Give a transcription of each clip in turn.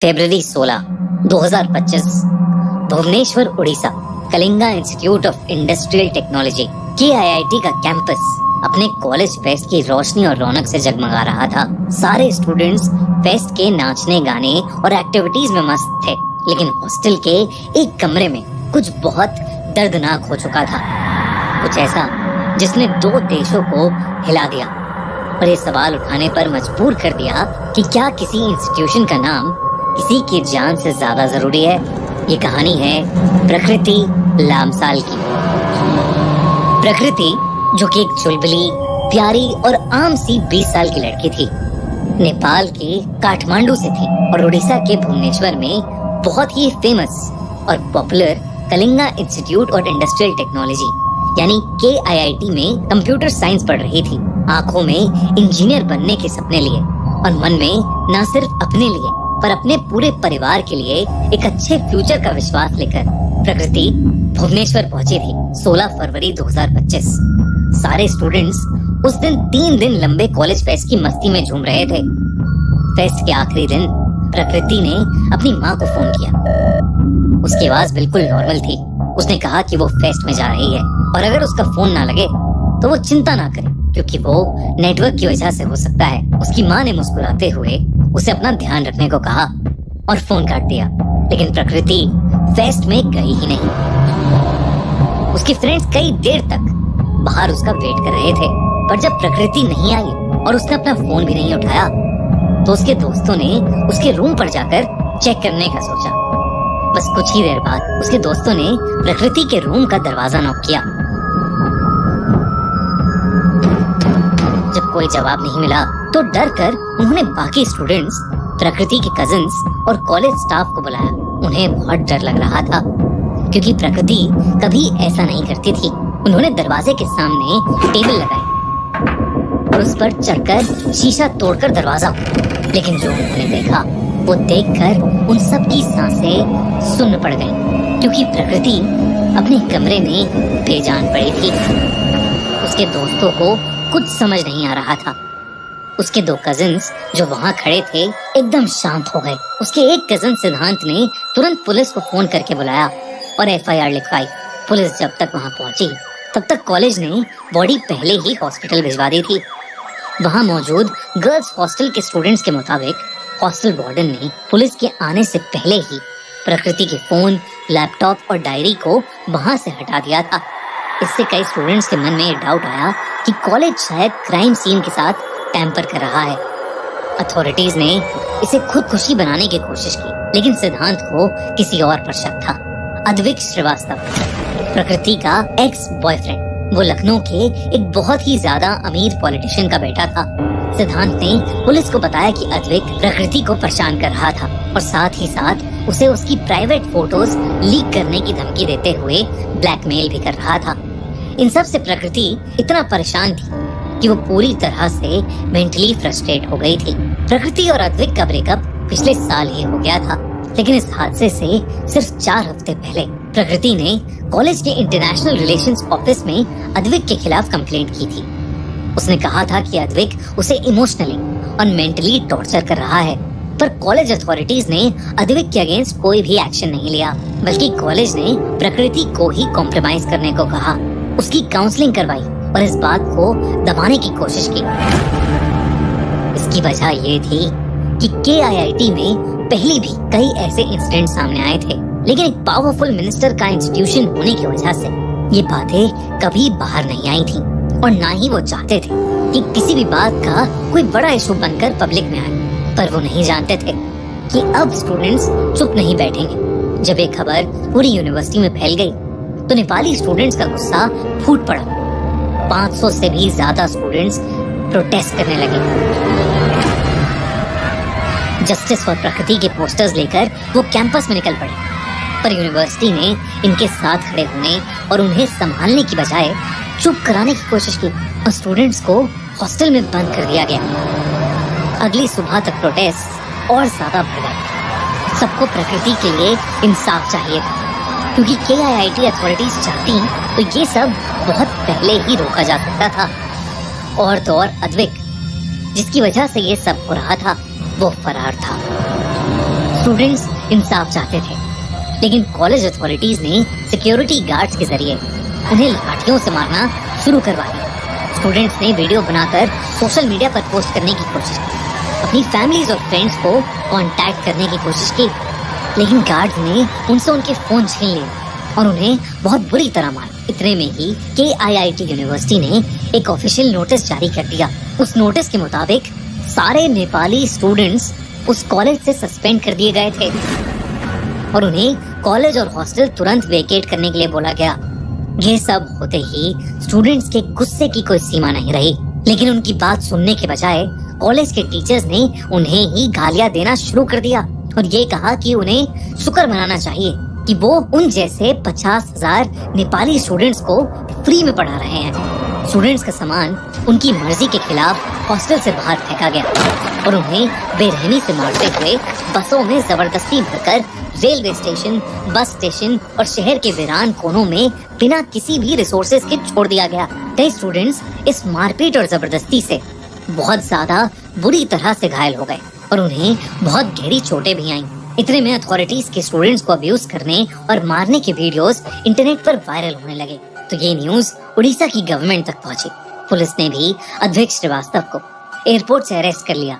February 16, 2025 Bhubaneswar Orissa Kalinga Institute of Industrial Technology KIIT का campus अपने college fest की रोशनी और रौनक से जगमगा रहा था। सारे स्टूडेंट्स फेस्ट के नाचने गाने और एक्टिविटीज में मस्त थे, लेकिन हॉस्टल के एक कमरे में कुछ बहुत दर्दनाक हो चुका था। कुछ ऐसा जिसने 2 देशों को हिला दिया और ये सवाल उठाने पर मजबूर कर दिया कि क्या किसी इंस्टीट्यूशन का नाम किसी की जान से ज्यादा जरूरी है। ये कहानी है प्रकृति लामसाल की। प्रकृति, जो कि एक चुलबुली, प्यारी और आम सी 20 साल की लड़की थी, नेपाल के काठमांडू से थी और उड़ीसा के भुवनेश्वर में बहुत ही फेमस और popular Kalinga Institute of Industrial technology यानी KIIT में कंप्यूटर साइंस पढ़ रही थी। आंखों में इंजीनियर बनने के सपने लिए और मन में न सिर्फ अपने लिए पर अपने पूरे परिवार के लिए एक अच्छे फ्यूचर का विश्वास लेकर प्रकृति भुवनेश्वर पहुंची थी। 16 फरवरी 2025 सारे स्टूडेंट्स उस दिन 3 दिन लंबे कॉलेज फेस्ट की मस्ती में झूम रहे थे। फेस्ट के आखिरी दिन प्रकृति ने अपनी माँ को फोन किया। उसकी आवाज बिल्कुल नॉर्मल थी। उसने कहा कि वो फेस्ट में जा रही है और अगर उसका फोन ना लगे तो वो चिंता ना करे, क्योंकि वो नेटवर्क की वजह से हो सकता है। उसकी माँ ने मुस्कुराते हुए उसे अपना ध्यान रखने को कहा और फोन काट दिया। लेकिन प्रकृति फेस्ट में गई ही नहीं। उसके फ्रेंड्स कई देर तक बाहर उसका वेट कर रहे थे, पर जब प्रकृति नहीं आई और उसने अपना फोन भी नहीं उठाया तो उसके दोस्तों ने उसके रूम पर जाकर चेक करने का सोचा। बस कुछ ही देर बाद उसके दोस्तों ने प्रकृति के रूम का दरवाजा नॉक किया। जब कोई जवाब नहीं मिला तो डर कर उन्होंने बाकी स्टूडेंट्स, प्रकृति के कजिन्स और कॉलेज स्टाफ को बुलाया। उन्हें बहुत डर लग रहा था, क्योंकि प्रकृति कभी ऐसा नहीं करती थी। उन्होंने दरवाजे के सामने टेबल लगाई और उस पर चढ़कर शीशा तोड़कर दरवाजा खोला। लेकिन जो उन्होंने देखा वो देखकर उन सब की सांसें सुन्न पड़ गईं, क्योंकि प्रकृति अपने कमरे में बेजान पड़ी थी। उसके दोस्तों को कुछ समझ नहीं आ रहा था। उसके 2 कजिन्स जो वहाँ खड़े थे एकदम शांत हो गए। उसके एक कजिन सिद्धांत ने तुरंत पुलिस को फोन करके बुलाया और FIR लिखवाई। पुलिस जब तक वहाँ पहुंची तब तक कॉलेज ने बॉडी पहले ही हॉस्पिटल भिजवा दी थी। वहाँ मौजूद गर्ल्स हॉस्टल के स्टूडेंट्स के मुताबिक हॉस्टल वार्डन ने पुलिस के आने से पहले ही प्रकृति के फोन, लैपटॉप और डायरी को वहाँ से हटा दिया था। इससे कई स्टूडेंट्स के मन में ये डाउट आया कि कॉलेज शायद क्राइम सीन के साथ टैंपर कर रहा है। अथॉरिटीज ने इसे खुदकुशी बनाने की कोशिश की, लेकिन सिद्धांत को किसी और पर शक था। अद्विक श्रीवास्तव, प्रकृति का एक्स बॉयफ्रेंड, वो लखनऊ के एक बहुत ही ज्यादा अमीर पॉलिटिशियन का बेटा था। सिद्धांत ने पुलिस को बताया कि अद्विक प्रकृति को परेशान कर रहा था और साथ ही साथ उसे उसकी प्राइवेट फोटोज लीक करने की धमकी देते हुए ब्लैकमेल भी कर रहा था। इन सब से प्रकृति इतना परेशान थी कि वो पूरी तरह से मेंटली फ्रस्ट्रेट हो गई थी। प्रकृति और अद्विक का ब्रेकअप पिछले साल ही हो गया था, लेकिन इस हादसे से सिर्फ 4 हफ्ते पहले प्रकृति ने कॉलेज के इंटरनेशनल रिलेशंस ऑफिस में अद्विक के खिलाफ कंप्लेंट की थी। उसने कहा था कि अद्विक उसे इमोशनली और मेंटली टॉर्चर कर रहा है, पर कॉलेज अथॉरिटीज ने अद्विक के अगेंस्ट कोई भी एक्शन नहीं लिया, बल्कि कॉलेज ने प्रकृति को ही कॉम्प्रोमाइज करने को कहा। उसकी काउंसलिंग करवाई और इस बात को दबाने की कोशिश की। इसकी वजह ये थी कि KIIT में पहले भी कई ऐसे इंसिडेंट सामने आए थे, लेकिन एक पावरफुल मिनिस्टर का इंस्टीट्यूशन होने की वजह से ये बातें कभी बाहर नहीं आई थी और ना ही वो चाहते थे कि किसी भी बात का कोई बड़ा इशू बनकर पब्लिक में आए। पर वो नहीं जानते थे कि अब स्टूडेंट्स चुप नहीं बैठेंगे। जब ये खबर पूरी यूनिवर्सिटी में फैल गई तो नेपाली स्टूडेंट्स का गुस्सा फूट पड़ा। 500 से भी ज्यादा स्टूडेंट्स प्रोटेस्ट करने लगे। जस्टिस फॉर प्रकृति के पोस्टर्स लेकर वो कैंपस में निकल पड़े, पर यूनिवर्सिटी ने इनके साथ खड़े होने और उन्हें संभालने की बजाय चुप कराने की कोशिश की और स्टूडेंट्स को हॉस्टल में बंद कर दिया गया। अगली सुबह तक प्रोटेस्ट और ज्यादा बढ़ गए। सबको प्रकृति के लिए इंसाफ चाहिए था, क्योंकि KIIT अथॉरिटीज चाहती तो ये सब बहुत पहले ही रोका जा सकता था। और तो और अद्विक, जिसकी वजह से ये सब हो रहा था, वो फरार था। स्टूडेंट्स इंसाफ चाहते थे, लेकिन कॉलेज अथॉरिटीज ने सिक्योरिटी गार्ड्स के जरिए उन्हें लाठियों से मारना शुरू करवा दिया। स्टूडेंट्स ने वीडियो बनाकर सोशल मीडिया पर पोस्ट करने की कोशिश की, अपनी फैमिलीज और फ्रेंड्स को कांटेक्ट करने की कोशिश की, लेकिन गार्ड्स ने उनसे उनके फोन छीन लिए और उन्हें बहुत बुरी तरह मारा। इतने में ही KIIT यूनिवर्सिटी ने एक ऑफिशियल नोटिस जारी कर दिया। उस नोटिस के मुताबिक सारे नेपाली स्टूडेंट्स उस कॉलेज से सस्पेंड कर दिए गए थे और उन्हें कॉलेज और हॉस्टल तुरंत वेकेट करने के लिए बोला गया। ये सब होते ही स्टूडेंट्स के गुस्से की कोई सीमा नहीं रही, लेकिन उनकी बात सुनने के बजाय कॉलेज के टीचर्स ने उन्हें ही गालियां देना शुरू कर दिया और ये कहा कि उन्हें शुक्र मनाना चाहिए कि वो उन जैसे 50,000 नेपाली स्टूडेंट्स को फ्री में पढ़ा रहे हैं। स्टूडेंट्स का सामान उनकी मर्जी के खिलाफ हॉस्टल से बाहर फेंका गया और उन्हें बेरहमी से मारते हुए बसों में जबरदस्ती भरकर रेलवे स्टेशन, बस स्टेशन और शहर के वीरान कोनों में बिना किसी भी रिसोर्सेज के छोड़ दिया गया। कई स्टूडेंट्स इस मारपीट और जबरदस्ती से बहुत ज्यादा बुरी तरह से घायल हो गए और उन्हें बहुत गहरी चोटें भी आईं। इतने में अथॉरिटीज के स्टूडेंट्स को अब्यूज करने और मारने के वीडियोस इंटरनेट पर वायरल होने लगे, तो ये न्यूज उड़ीसा की गवर्नमेंट तक पहुंची। पुलिस ने भी अद्वैत श्रीवास्तव को एयरपोर्ट से अरेस्ट कर लिया,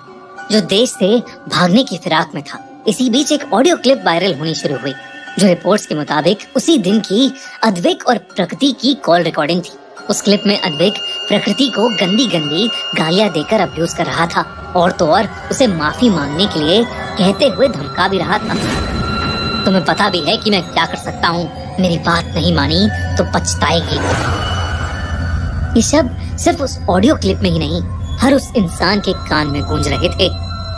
जो देश से भागने की फिराक में था। इसी बीच एक ऑडियो क्लिप वायरल होनी शुरू हुई, जो रिपोर्ट्स के मुताबिक उसी दिन की अद्वैत और प्रकृति की कॉल रिकॉर्डिंग थी। उस क्लिप में अद्वैत प्रकृति को गंदी गंदी गालियां देकर अब्यूज कर रहा था और तो और उसे माफी मांगने के लिए कहते हुए धमका भी रहा था। तुम्हें पता भी है कि मैं क्या कर सकता हूँ, मेरी बात नहीं मानी तो पछताएगी। ये शब्द सिर्फ उस ऑडियो क्लिप में ही नहीं, हर उस इंसान के कान में गूंज रहे थे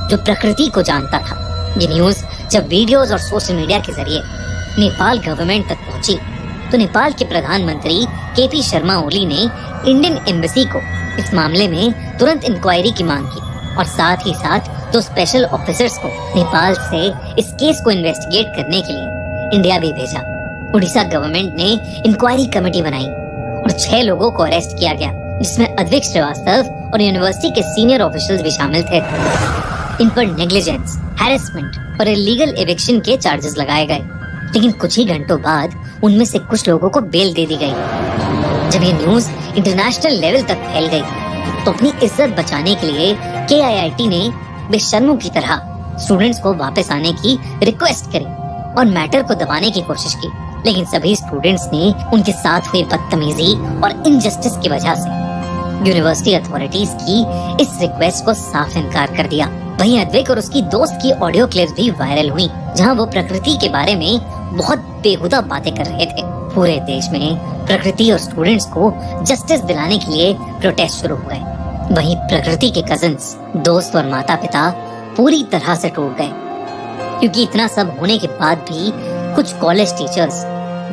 जो प्रकृति को जानता था। ये न्यूज जब वीडियोस और सोशल मीडिया के जरिए नेपाल गवर्नमेंट तक पहुंची, तो नेपाल के प्रधानमंत्री KP शर्मा ओली ने इंडियन एम्बेसी को इस मामले में तुरंत इंक्वायरी की मांग की और साथ ही साथ 2 स्पेशल ऑफिसर्स को नेपाल से इस केस को इन्वेस्टिगेट करने के लिए इंडिया भी भेजा। उड़ीसा गवर्नमेंट ने इंक्वायरी कमेटी बनाई और 6 लोगों को अरेस्ट किया गया, जिसमें अद्वैत श्रीवास्तव और यूनिवर्सिटी के सीनियर ऑफिशियल्स भी शामिल थे। इन पर नेग्लिजेंस, हैरेसमेंट और इलीगल एविक्शन के चार्जेस लगाए गए, लेकिन कुछ ही घंटों बाद उनमें से कुछ लोगों को बेल दे दी गई। जब ये न्यूज इंटरनेशनल लेवल तक फैल गई, तो अपनी इज्जत बचाने के लिए KIIT ने बेशर्मों की तरह स्टूडेंट्स को वापस आने की रिक्वेस्ट करी और मैटर को दबाने की कोशिश की, लेकिन सभी स्टूडेंट्स ने उनके साथ हुई बदतमीजी और इनजस्टिस की वजह से यूनिवर्सिटी अथॉरिटीज की इस रिक्वेस्ट को साफ इनकार कर दिया। वहीं अद्वैत और उसकी दोस्त की ऑडियो क्लिप्स भी वायरल हुई, जहां वो प्रकृति के बारे में बहुत बेहुदा बातें कर रहे थे। पूरे देश में प्रकृति और स्टूडेंट्स को जस्टिस दिलाने के लिए प्रोटेस्ट शुरू हुए। वहीं प्रकृति के कजिन्स, दोस्त और माता पिता पूरी तरह से टूट गए, क्योंकि इतना सब होने के बाद भी कुछ कॉलेज टीचर्स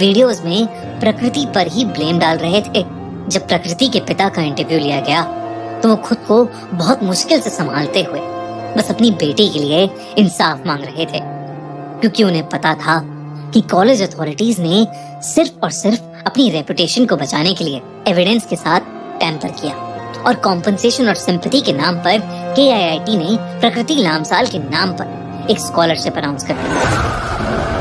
वीडियोस में प्रकृति पर ही ब्लेम डाल रहे थे। जब प्रकृति के पिता का इंटरव्यू लिया गया, तो वो खुद को बहुत मुश्किल से संभालते हुए बस अपनी बेटी के लिए इंसाफ मांग रहे थे, क्योंकि उन्हें पता था कि कॉलेज अथॉरिटीज ने सिर्फ और सिर्फ अपनी रेपुटेशन को बचाने के लिए एविडेंस के साथ टैम्पर किया और कॉम्पनसेशन और सिंपैथी के नाम पर KIIT ने प्रकृति लामसाल के नाम पर एक स्कॉलरशिप अनाउंस कर दी।